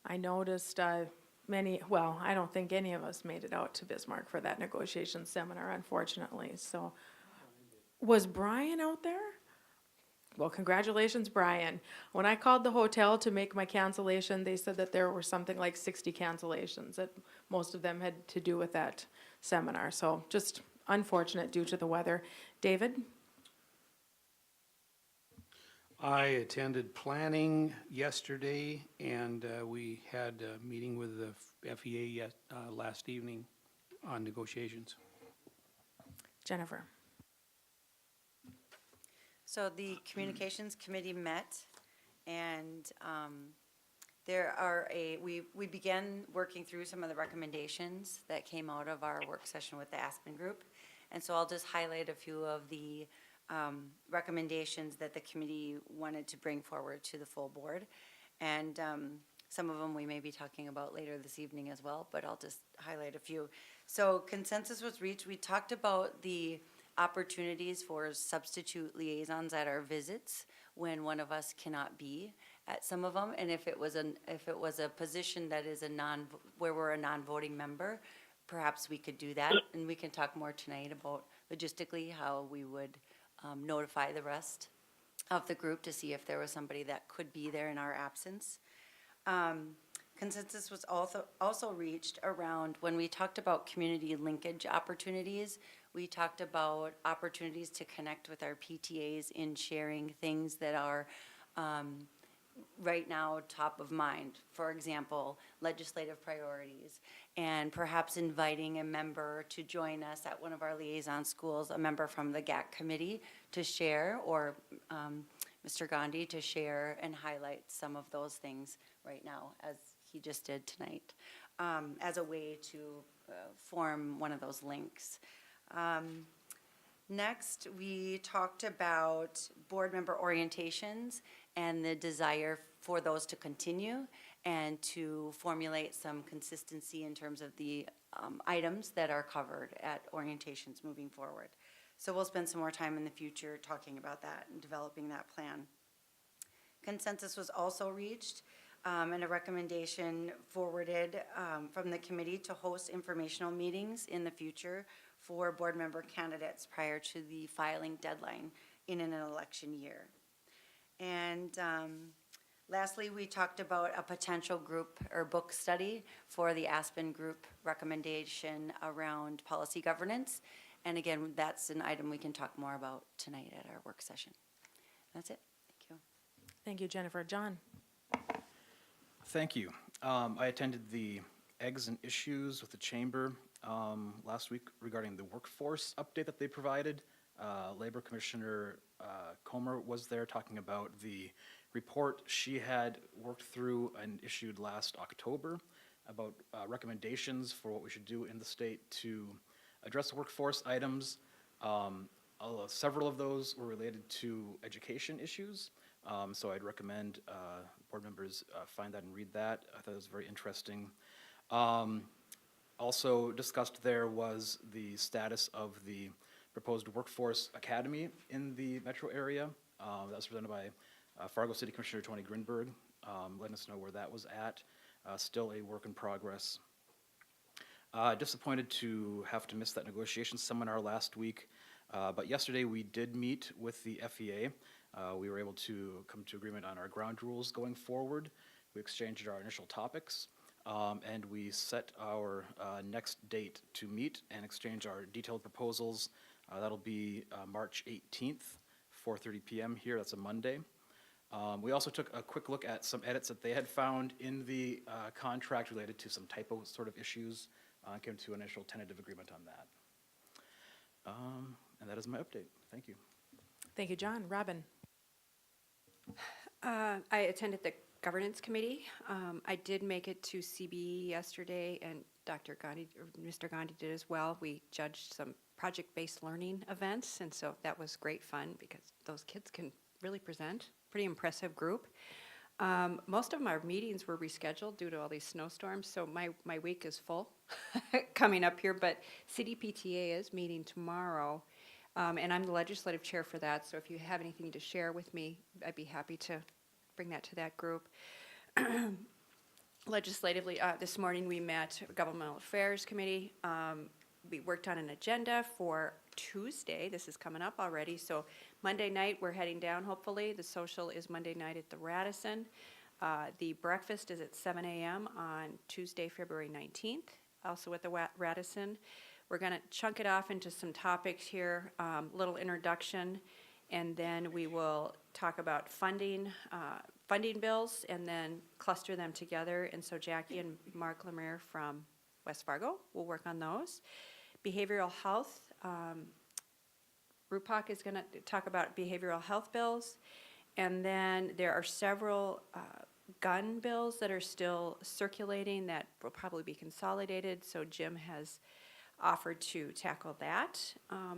I noticed I don't think any of us made it out to Bismarck for that negotiation seminar, unfortunately, so. Was Brian out there? Well, congratulations, Brian. When I called the hotel to make my cancellation, they said that there were something like 60 cancellations, that most of them had to do with that seminar, so just unfortunate due to the weather. David? I attended planning yesterday, and we had a meeting with the FEA last evening on negotiations. Jennifer? So the Communications Committee met, and we began working through some of the recommendations that came out of our work session with the Aspen Group. And so I'll just highlight a few of the recommendations that the committee wanted to bring forward to the full board. And some of them we may be talking about later this evening as well, but I'll just highlight a few. So consensus was reached. We talked about the opportunities for substitute liaisons at our visits when one of us cannot be at some of them, and if it was a position that is where we're a non-voting member, perhaps we could do that, and we can talk more tonight about logistically how we would notify the rest of the group to see if there was somebody that could be there in our absence. Consensus was also reached around when we talked about community linkage opportunities. We talked about opportunities to connect with our PTAs in sharing things that are right now top of mind. For example, legislative priorities, and perhaps inviting a member to join us at one of our liaison schools, a member from the GAC committee to share, or Mr. Gandhi to share and highlight some of those things right now, as he just did tonight, as a way to form one of those links. Next, we talked about board member orientations and the desire for those to continue and to formulate some consistency in terms of the items that are covered at orientations moving forward. So we'll spend some more time in the future talking about that and developing that plan. Consensus was also reached and a recommendation forwarded from the committee to host informational meetings in the future for board member candidates prior to the filing deadline in an election year. And lastly, we talked about a potential group or book study for the Aspen Group recommendation around policy governance. And again, that's an item we can talk more about tonight at our work session. That's it. Thank you. Thank you, Jennifer. John? Thank you. I attended the Eggs and Issues with the Chamber last week regarding the workforce update that they provided. Labor Commissioner Comer was there talking about the report she had worked through and issued last October about recommendations for what we should do in the state to address workforce items. Several of those were related to education issues, so I'd recommend board members find that and read that. I thought it was very interesting. Also discussed there was the status of the proposed workforce academy in the metro area. That was presented by Fargo City Commissioner Tony Grinberg, letting us know where that was at. Still a work in progress. Disappointed to have to miss that negotiation seminar last week, but yesterday we did meet with the FEA. We were able to come to agreement on our ground rules going forward. We exchanged our initial topics, and we set our next date to meet and exchange our detailed proposals. That'll be March 18th, 4:30 p.m. here. That's a Monday. We also took a quick look at some edits that they had found in the contract related to some typo sort of issues. Came to an initial tentative agreement on that. And that is my update. Thank you. Thank you, John. Robin? I attended the governance committee. I did make it to CBE yesterday, and Dr. Gandhi, or Mr. Gandhi did as well. We judged some project-based learning events, and so that was great fun because those kids can really present. Pretty impressive group. Most of our meetings were rescheduled due to all these snowstorms, so my week is full coming up here, but City PTA is meeting tomorrow, and I'm the legislative chair for that, so if you have anything to share with me, I'd be happy to bring that to that group. Legislatively, this morning we met Governmental Affairs Committee. We worked on an agenda for Tuesday. This is coming up already. So Monday night, we're heading down, hopefully. The social is Monday night at the Radisson. The breakfast is at 7 a.m. on Tuesday, February 19th, also at the Radisson. We're going to chunk it off into some topics here, little introduction, and then we will talk about funding bills, and then cluster them together. And so Jackie and Mark Lemire from West Fargo will work on those. Behavioral health, RUPOC is going to talk about behavioral health bills. And then there are several gun bills that are still circulating that will probably be consolidated. So Jim has offered to tackle that.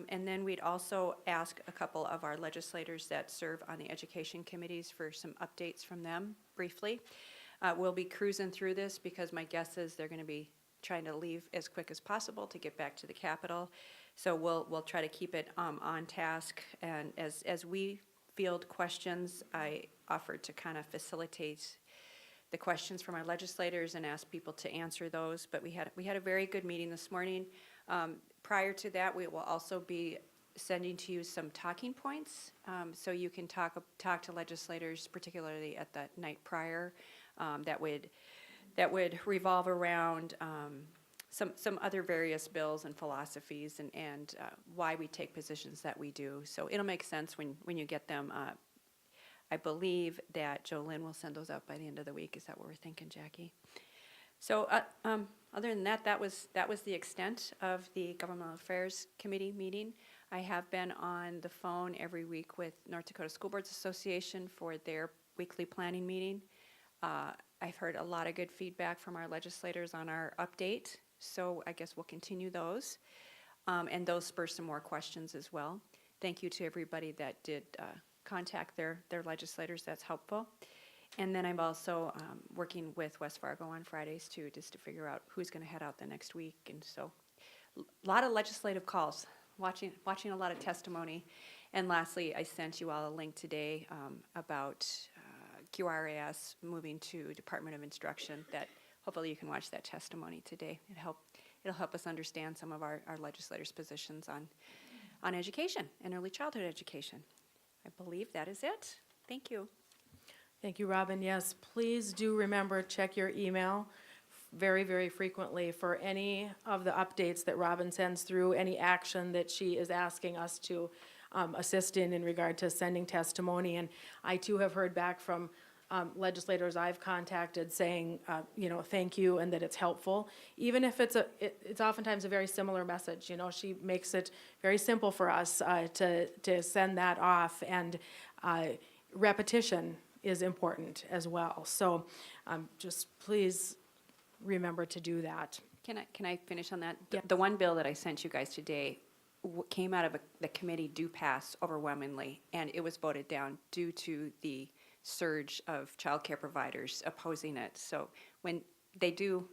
And then we'd also ask a couple of our legislators that serve on the education committees for some updates from them briefly. We'll be cruising through this because my guess is they're going to be trying to leave as quick as possible to get back to the Capitol. So we'll try to keep it on task. And as we field questions, I offered to kind of facilitate the questions from our legislators and ask people to answer those. But we had a very good meeting this morning. Prior to that, we will also be sending to you some talking points, so you can talk to legislators, particularly at the night prior. That would revolve around some other various bills and philosophies and why we take positions that we do. So it'll make sense when you get them. I believe that Jolynn will send those out by the end of the week. Is that what we're thinking, Jackie? So other than that, that was the extent of the Governmental Affairs Committee meeting. I have been on the phone every week with North Dakota School Boards Association for their weekly planning meeting. I've heard a lot of good feedback from our legislators on our update, so I guess we'll continue those. And those spur some more questions as well. Thank you to everybody that did contact their legislators. That's helpful. And then I'm also working with West Fargo on Fridays too, just to figure out who's going to head out the next week. And so a lot of legislative calls, watching a lot of testimony. And lastly, I sent you all a link today about QRAS moving to Department of Instruction. That hopefully you can watch that testimony today. It'll help us understand some of our legislators' positions on education and early childhood education. I believe that is it. Thank you. Thank you, Robin. Yes, please do remember, check your email very, very frequently for any of the updates that Robin sends through, any action that she is asking us to assist in regard to sending testimony. And I too have heard back from legislators I've contacted saying, thank you and that it's helpful. Even if it's oftentimes a very similar message, she makes it very simple for us to send that off, and repetition is important as well. So just please remember to do that. Can I finish on that? Yeah. The one bill that I sent you guys today came out of the committee do pass overwhelmingly, and it was voted down due to the surge of childcare providers opposing it. So when they do,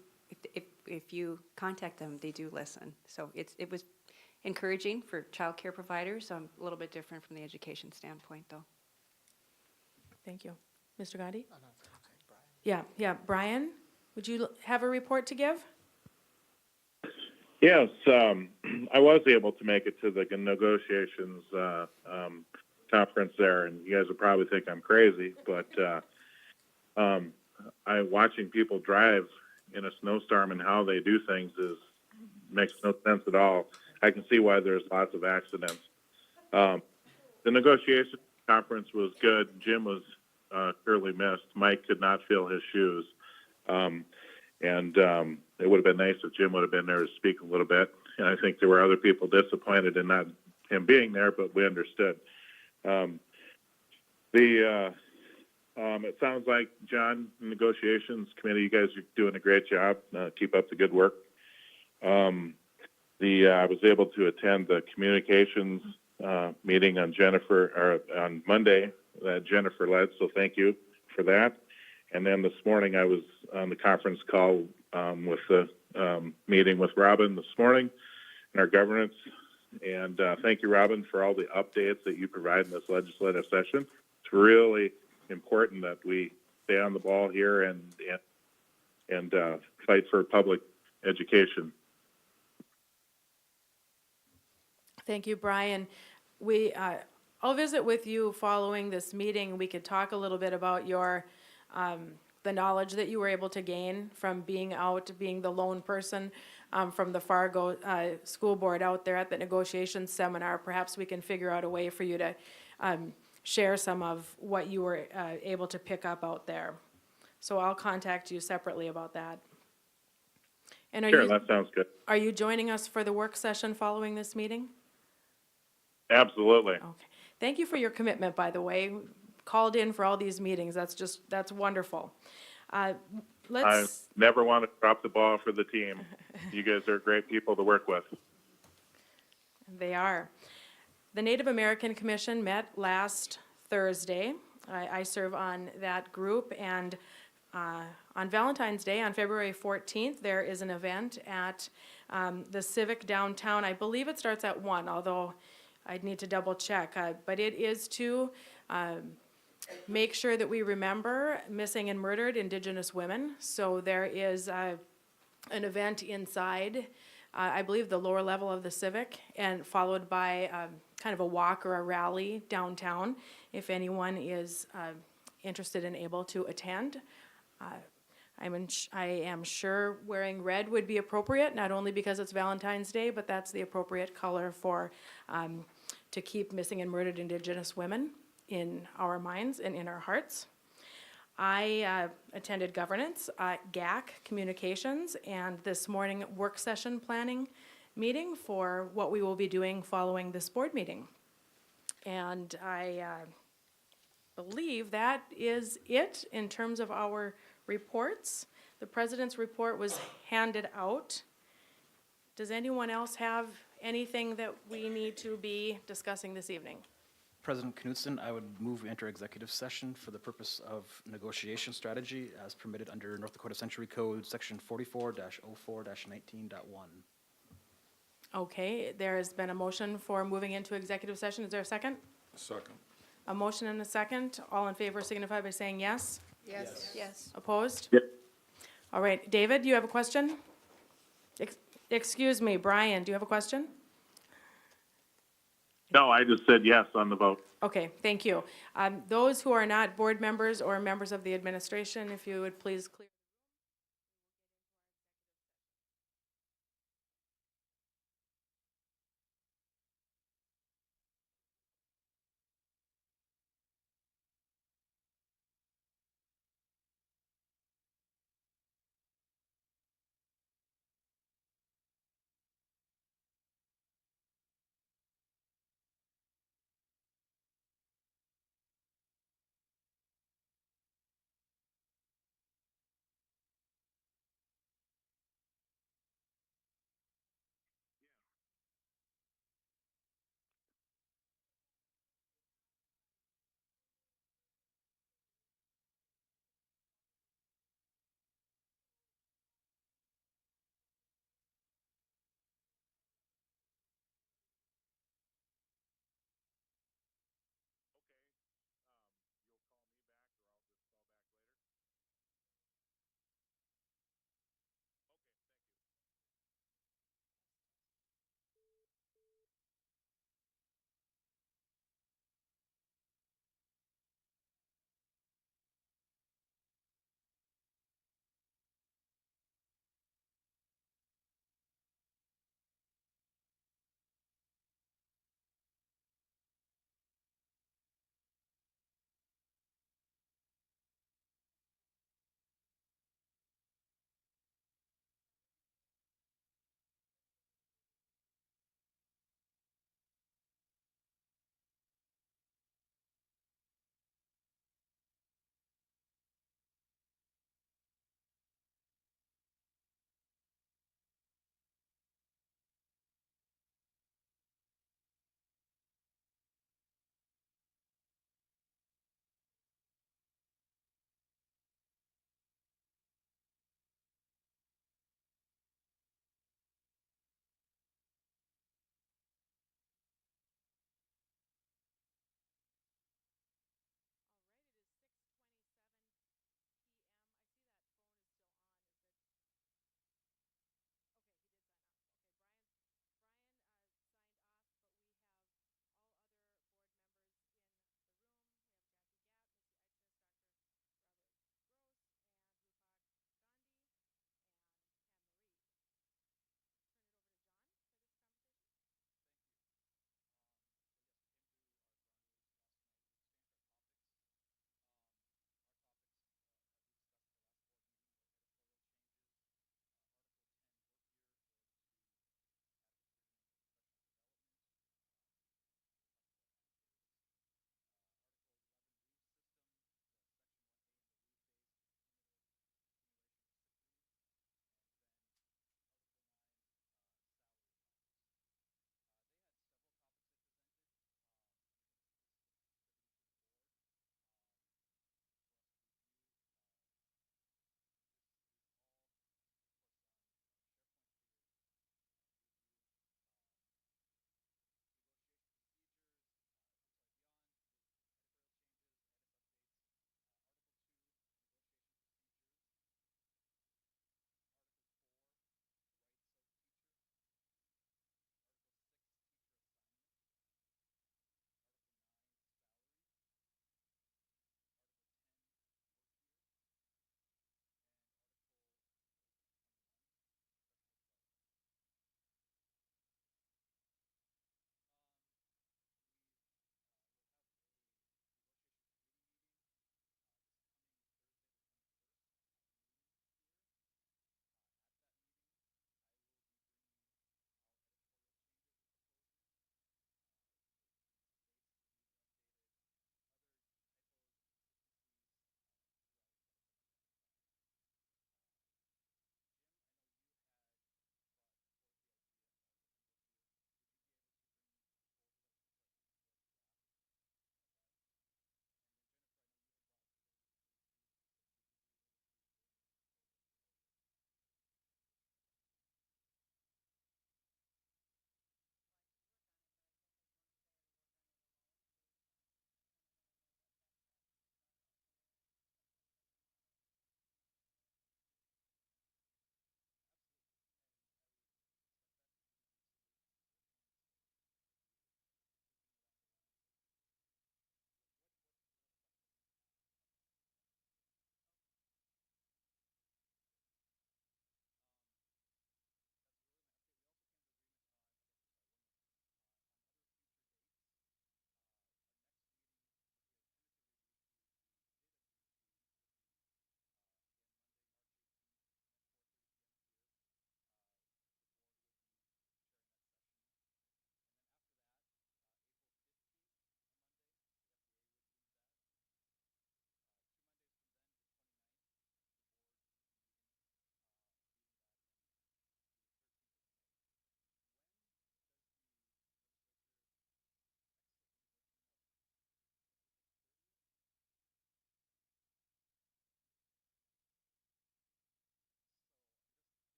if you contact them, they do listen. So it was encouraging for childcare providers. A little bit different from the education standpoint, though. Thank you. Mr. Gandhi? Yeah, Brian, would you have a report to give? Yes, I was able to make it to the negotiations conference there, and you guys will probably think I'm crazy, but watching people drive in a snowstorm and how they do things makes no sense at all. I can see why there's lots of accidents. The negotiation conference was good. Jim was clearly missed. Mike could not feel his shoes. It would have been nice if Jim would have been there to speak a little bit. And I think there were other people disappointed in not him being there, but we understood. It sounds like, John, negotiations committee, you guys are doing a great job. Keep up the good work. I was able to attend the communications meeting on Monday that Jennifer led, so thank you for that. And then this morning I was on the conference call with the meeting with Robin this morning in our governance. And thank you, Robin, for all the updates that you provide in this legislative session. It's really important that we stay on the ball here and fight for public education. Thank you, Brian. I'll visit with you following this meeting. We could talk a little bit about the knowledge that you were able to gain from being the lone person from the Fargo school board out there at the negotiations seminar. Perhaps we can figure out a way for you to share some of what you were able to pick up out there. So I'll contact you separately about that. And Sure, that sounds good. Are you joining us for the work session following this meeting? Absolutely. Okay. Thank you for your commitment, by the way. Called in for all these meetings. That's wonderful. I never want to drop the ball for the team. You guys are great people to work with. They are. The Native American Commission met last Thursday. I serve on that group, and on Valentine's Day, on February 14th, there is an event at the Civic downtown. I believe it starts at 1, although I'd need to double check. But it is to make sure that we remember missing and murdered Indigenous women. So there is an event inside, I believe the lower level of the Civic, and followed by kind of a walk or a rally downtown, if anyone is interested and able to attend. I am sure wearing red would be appropriate, not only because it's Valentine's Day, but that's the appropriate color for to keep missing and murdered Indigenous women in our minds and in our hearts. I attended governance, GAC, communications, and this morning work session planning meeting for what we will be doing following this board meeting. And I believe that is it in terms of our reports. The president's report was handed out. Does anyone else have anything that we need to be discussing this evening? President Knudsen, I would move we enter executive session for the purpose of negotiation strategy as permitted under North Dakota Century Code, section 44-04-19.1. Okay, there has been a motion for moving into executive session. Is there a second? Second. A motion and a second. All in favor signify by saying yes. Yes. Yes. Opposed? Yep. All right, David, do you have a question? Excuse me, Brian, do you have a question? No, I just said yes on the vote. Okay, thank you. Those who are not board members or members of the administration, if you would please clear.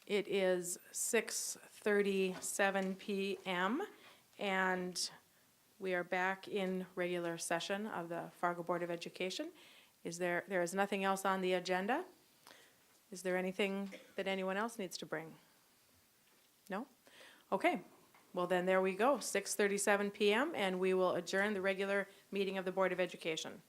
It is 6:37 PM, and we are back in regular session of the Fargo Board of Education. There is nothing else on the agenda? Is there anything that anyone else needs to bring? No? Okay, well then, there we go, 6:37 PM, and we will adjourn the regular meeting of the Board of Education.